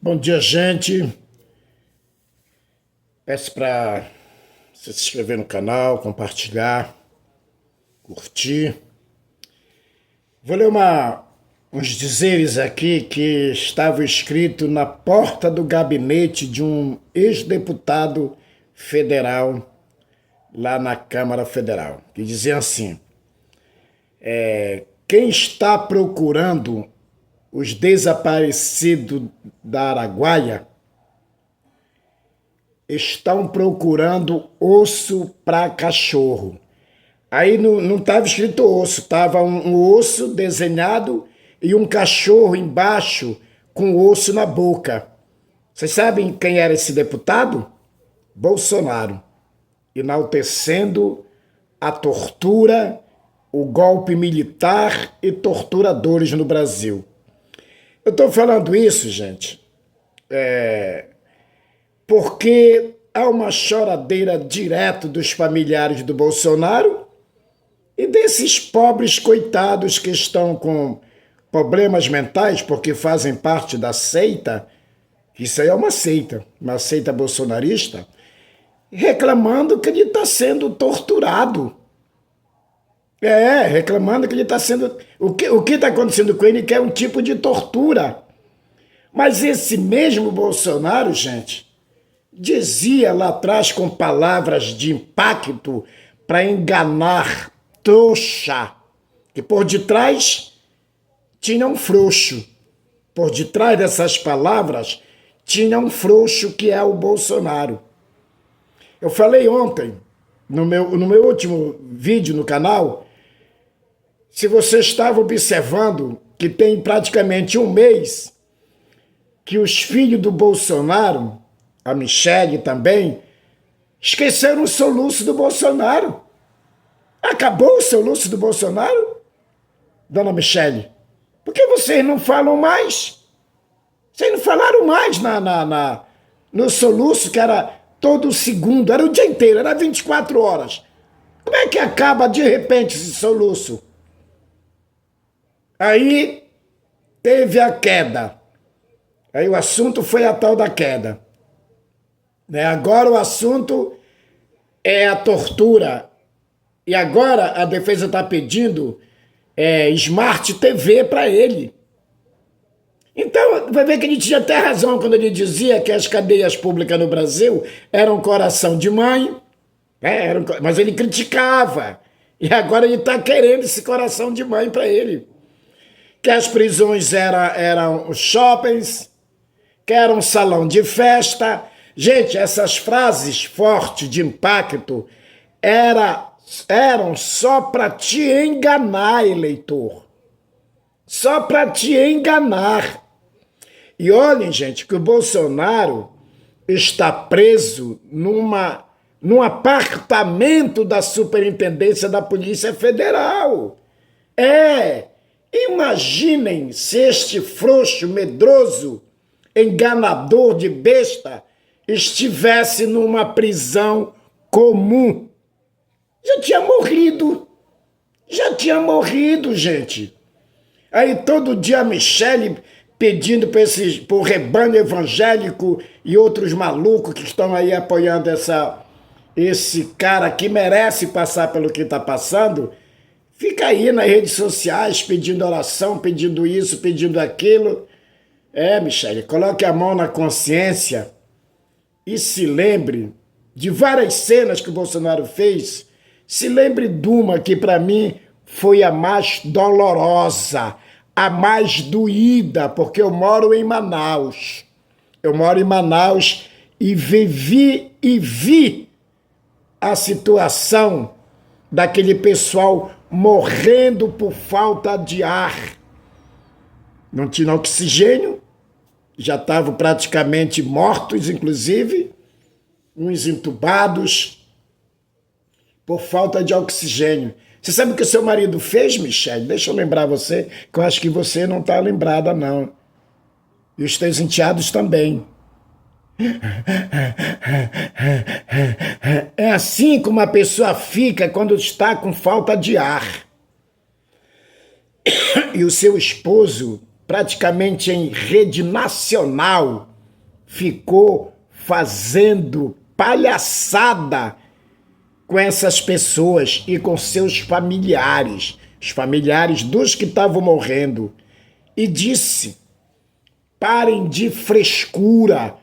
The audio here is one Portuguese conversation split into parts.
Bom dia, gente. Peço para você se inscrever no canal, compartilhar, curtir. Vou ler uns dizeres aqui que estavam escritos na porta do gabinete de um ex-deputado federal lá na Câmara Federal, que diziam assim: quem está procurando os desaparecidos da Araguaia estão procurando osso para cachorro. Aí não estava escrito osso, estava um osso desenhado e um cachorro embaixo com osso na boca. Vocês sabem quem era esse deputado? Bolsonaro, enaltecendo a tortura, o golpe militar e torturadores no Brasil. Eu estou falando isso, gente, porque há uma choradeira direto dos familiares do Bolsonaro e desses pobres coitados que estão com problemas mentais porque fazem parte da seita, isso aí é uma seita bolsonarista, reclamando que ele está sendo torturado. Reclamando que ele está sendo... O que está acontecendo com ele que é um tipo de tortura. Mas esse mesmo Bolsonaro, gente, dizia lá atrás com palavras de impacto para enganar trouxa, que por detrás tinha um frouxo. Por detrás dessas palavras tinha um frouxo que é o Bolsonaro. Eu falei ontem, no meu último vídeo no canal, se você estava observando que tem praticamente um mês que os filhos do Bolsonaro, a Michele também, esqueceram o soluço do Bolsonaro. Acabou o soluço do Bolsonaro, dona Michele? Por que vocês não falam mais? Vocês não falaram mais no soluço, que era todo segundo, era o dia inteiro, era 24 horas. Como é que acaba de repente esse soluço? Aí teve a queda. Aí o assunto foi a tal da queda. Agora o assunto é a tortura. E agora a defesa está pedindo Smart TV para ele. Então, vai ver que ele tinha até razão quando ele dizia que as cadeias públicas no Brasil eram coração de mãe, mas ele criticava. E agora ele está querendo esse coração de mãe para ele. Que as prisões eram os shoppings, que era um salão de festa. Gente, essas frases fortes de impacto eram só para te enganar, eleitor. Só para te enganar. E olhem, gente, que o Bolsonaro está preso num apartamento da Superintendência da Polícia Federal. Imaginem se este frouxo, medroso, enganador de besta estivesse numa prisão comum. Já tinha morrido, gente. Aí todo dia a Michele pedindo para o rebanho evangélico e outros malucos que estão aí apoiando esse cara que merece passar pelo que está passando, fica aí nas redes sociais pedindo oração, pedindo isso, pedindo aquilo. Michele, coloque a mão na consciência e se lembre de várias cenas que o Bolsonaro fez. Se lembre de uma que para mim foi a mais dolorosa, a mais doída, porque eu moro em Manaus. Eu moro em Manaus e vi a situação daquele pessoal morrendo por falta de ar. Não tinha oxigênio, já estavam praticamente mortos, inclusive, uns entubados, por falta de oxigênio. Você sabe o que o seu marido fez, Michele? Deixa eu lembrar você, que eu acho que você não está lembrada, não. E os teus enteados também. É assim como a pessoa fica quando está com falta de ar. E o seu esposo praticamente em rede nacional, ficou fazendo palhaçada com essas pessoas e com seus familiares, os familiares dos que estavam morrendo, e disse: parem de frescura,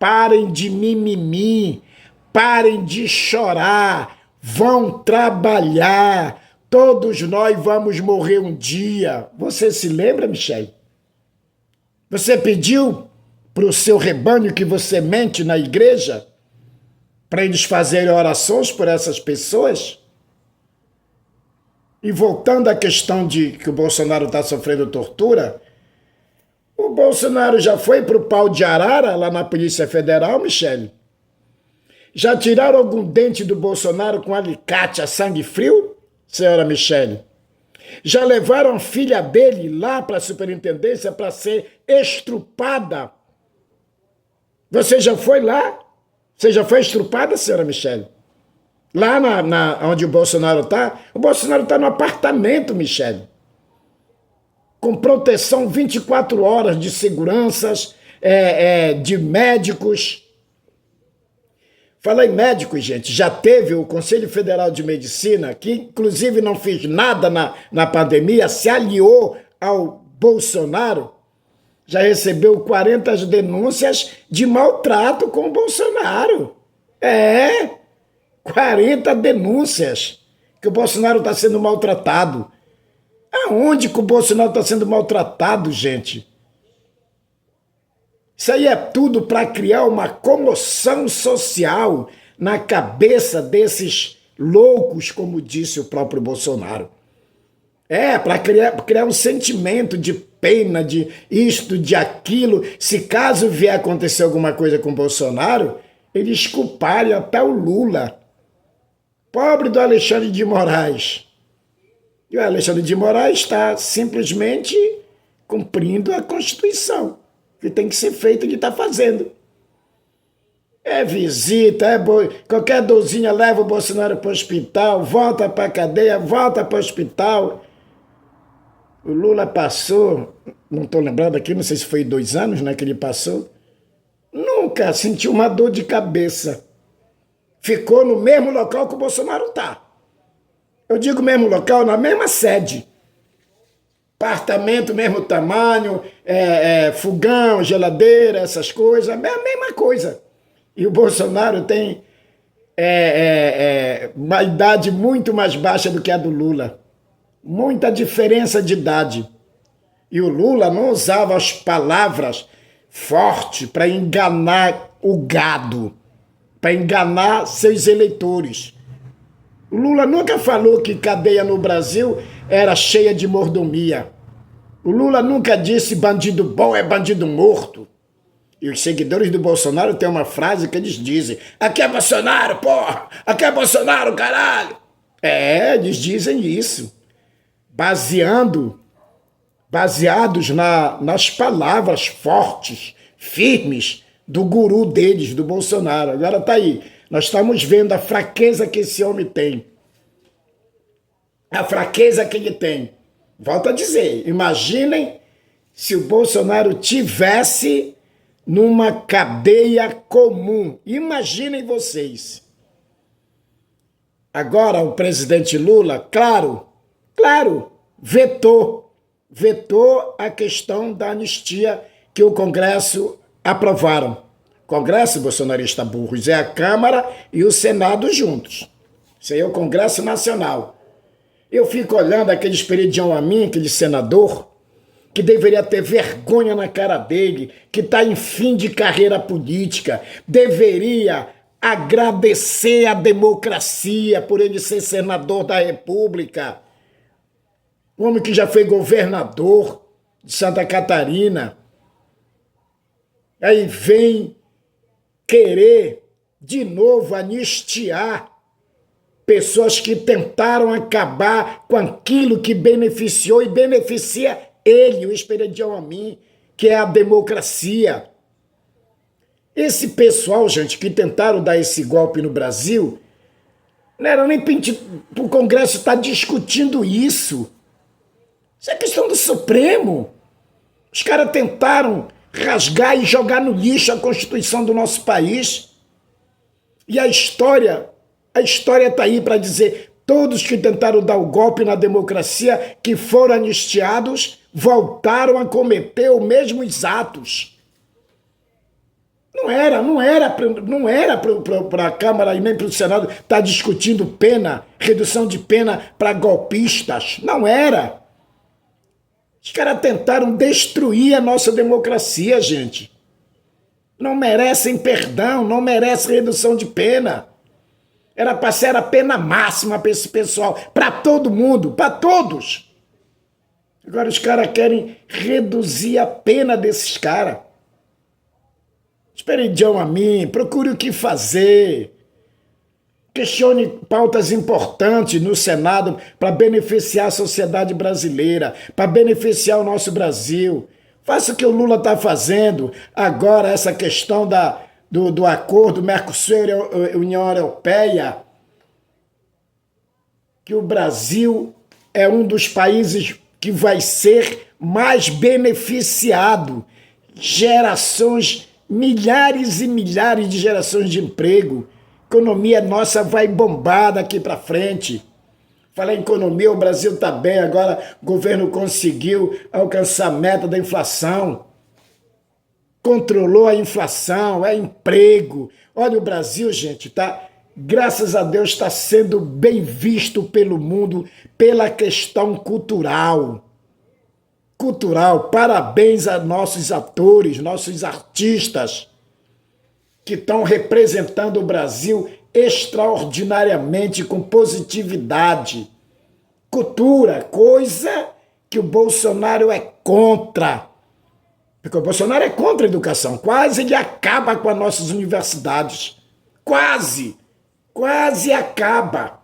parem de mimimi, parem de chorar, vão trabalhar, todos nós vamos morrer um dia. Você se lembra, Michele? Você pediu para o seu rebanho que você mente na igreja, para eles fazerem orações por essas pessoas? E voltando à questão de que o Bolsonaro está sofrendo tortura, o Bolsonaro já foi para o pau de arara lá na Polícia Federal, Michele? Já tiraram algum dente do Bolsonaro com alicate a sangue frio, senhora Michele? Já levaram a filha dele lá para a superintendência para ser estrupada? Você já foi lá? Você já foi estrupada, senhora Michele? Lá onde o Bolsonaro está? O Bolsonaro está no apartamento, Michele, com proteção 24 horas de seguranças, de médicos. Fala em médicos, gente, já teve o Conselho Federal de Medicina, que inclusive não fez nada na pandemia, se aliou ao Bolsonaro, já recebeu 40 denúncias de maltrato com o Bolsonaro. 40 denúncias que o Bolsonaro está sendo maltratado. Aonde que o Bolsonaro está sendo maltratado, gente? Isso aí é tudo para criar uma comoção social na cabeça desses loucos, como disse o próprio Bolsonaro. Para criar um sentimento de pena, de isto, de aquilo. Se caso vier acontecer alguma coisa com o Bolsonaro, eles culparem até o Lula. Pobre do Alexandre de Moraes. E o Alexandre de Moraes está simplesmente cumprindo a Constituição, que tem que ser feito, ele está fazendo. Visita, qualquer dorzinha leva o Bolsonaro para o hospital, volta para a cadeia, volta para o hospital. O Lula passou, não estou lembrando aqui, não sei se foi 2 anos, né, que ele passou, nunca sentiu uma dor de cabeça. Ficou no mesmo local que o Bolsonaro está. Eu digo mesmo local, na mesma sede. Apartamento, mesmo tamanho, fogão, geladeira, essas coisas, a mesma coisa. E o Bolsonaro tem uma idade muito mais baixa do que a do Lula. Muita diferença de idade. E o Lula não usava as palavras fortes para enganar o gado, para enganar seus eleitores. O Lula nunca falou que cadeia no Brasil era cheia de mordomia. O Lula nunca disse bandido bom é bandido morto. E os seguidores do Bolsonaro têm uma frase que eles dizem: aqui é Bolsonaro, porra! Aqui é Bolsonaro, caralho! Eles dizem isso. Baseados nas palavras fortes, firmes do guru deles, do Bolsonaro. Agora tá aí. Nós estamos vendo a fraqueza que esse homem tem. A fraqueza que ele tem. Volto a dizer, imaginem se o Bolsonaro tivesse numa cadeia comum. Imaginem vocês. Agora o presidente Lula, claro, vetou a questão da anistia que o Congresso aprovaram. Congresso bolsonarista burros é a Câmara e o Senado juntos. Isso aí é o Congresso Nacional. Eu fico olhando aquele Esperidião Amin, aquele senador, que deveria ter vergonha na cara dele, que está em fim de carreira política, deveria agradecer a democracia por ele ser senador da República. Um homem que já foi governador de Santa Catarina. Aí vem querer de novo anistiar pessoas que tentaram acabar com aquilo que beneficiou e beneficia ele, o Esperidião Amin, que é a democracia. Esse pessoal, gente, que tentaram dar esse golpe no Brasil, não era nem para o Congresso estar discutindo isso. Isso é questão do Supremo. Os caras tentaram rasgar e jogar no lixo a Constituição do nosso país. E a história está aí para dizer, todos que tentaram dar o golpe na democracia, que foram anistiados, voltaram a cometer os mesmos atos. Não era para a Câmara e nem para o Senado estar discutindo pena, redução de pena para golpistas. Não era. Os caras tentaram destruir a nossa democracia, gente. Não merecem perdão, não merecem redução de pena. Era para ser a pena máxima para esse pessoal, para todo mundo, para todos. Agora os caras querem reduzir a pena desses caras. Espere de a mim, procure o que fazer. Questione pautas importantes no Senado para beneficiar a sociedade brasileira, para beneficiar o nosso Brasil. Faça o que o Lula está fazendo agora, essa questão do acordo Mercosul-União Europeia, que o Brasil é um dos países que vai ser mais beneficiado. Gerações, milhares e milhares de gerações de emprego. A economia nossa vai bombar daqui para frente. Falar em economia, o Brasil está bem, agora o governo conseguiu alcançar a meta da inflação. Controlou a inflação, é emprego. Olha, o Brasil, gente, tá, graças a Deus, está sendo bem visto pelo mundo pela questão cultural. Parabéns a nossos atores, nossos artistas, que estão representando o Brasil extraordinariamente com positividade. Cultura, coisa que o Bolsonaro é contra. Porque o Bolsonaro é contra a educação. Quase ele acaba com as nossas universidades. Quase acaba.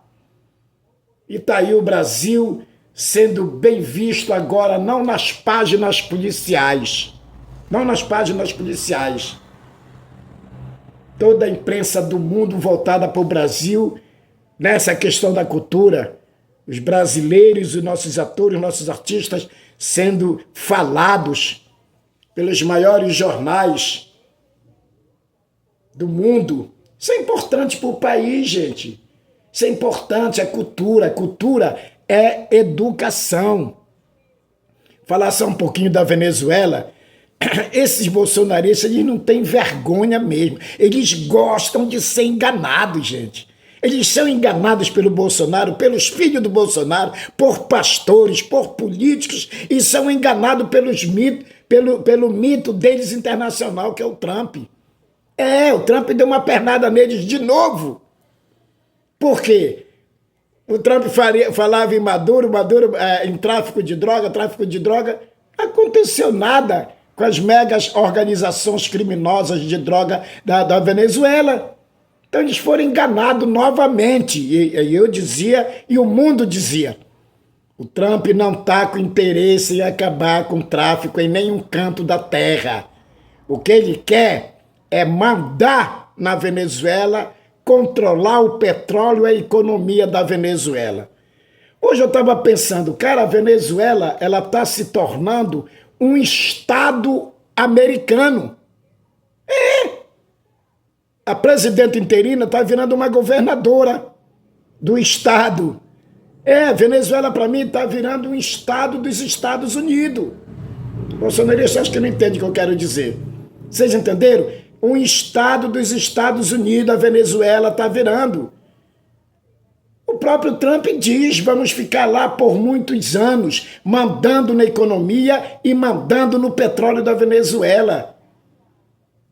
E está aí o Brasil sendo bem visto agora, não nas páginas policiais. Toda a imprensa do mundo voltada para o Brasil, nessa questão da cultura. Os brasileiros, os nossos atores, nossos artistas sendo falados pelos maiores jornais do mundo. Isso é importante para o país, gente. Isso é importante, é cultura. Cultura é educação. Falar só um pouquinho da Venezuela. Esses bolsonaristas, eles não têm vergonha mesmo. Eles gostam de ser enganados, gente. Eles são enganados pelo Bolsonaro, pelos filhos do Bolsonaro, por pastores, por políticos, e são enganados pelo mito deles internacional, que é o Trump. O Trump deu uma pernada neles de novo. Por quê? O Trump falava em Maduro em tráfico de droga. Não aconteceu nada com as megas organizações criminosas de droga da Venezuela. Então eles foram enganados novamente. E eu dizia, e o mundo dizia, o Trump não está com interesse em acabar com o tráfico em nenhum canto da terra. O que ele quer é mandar na Venezuela, controlar o petróleo e a economia da Venezuela. Hoje eu estava pensando, cara, a Venezuela ela está se tornando um estado americano. A presidenta interina está virando uma governadora do estado. A Venezuela, para mim, está virando um estado dos Estados Unidos. Bolsonaristas acho que não entendem o que eu quero dizer. Vocês entenderam? Um estado dos Estados Unidos, a Venezuela está virando. O próprio Trump diz, vamos ficar lá por muitos anos, mandando na economia e mandando no petróleo da Venezuela.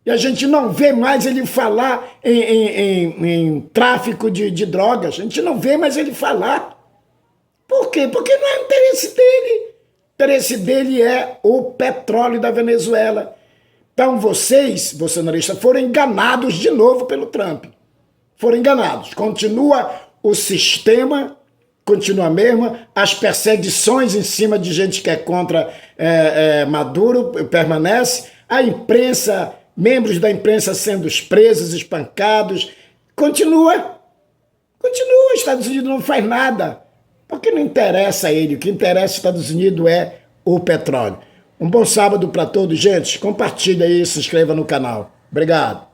E a gente não vê mais ele falar em tráfico de drogas. A gente não vê mais ele falar. Por quê? Porque não é o interesse dele. O interesse dele é o petróleo da Venezuela. Então vocês, bolsonaristas, foram enganados de novo pelo Trump. Foram enganados. Continua o sistema, continua mesmo, as perseguições em cima de gente que é contra Maduro permanece, a imprensa, membros da imprensa sendo presos, espancados, continua. Os Estados Unidos não faz nada, porque não interessa a ele, o que interessa aos Estados Unidos é o petróleo. Um bom sábado para todos, gente. Compartilha aí e se inscreva no canal. Obrigado.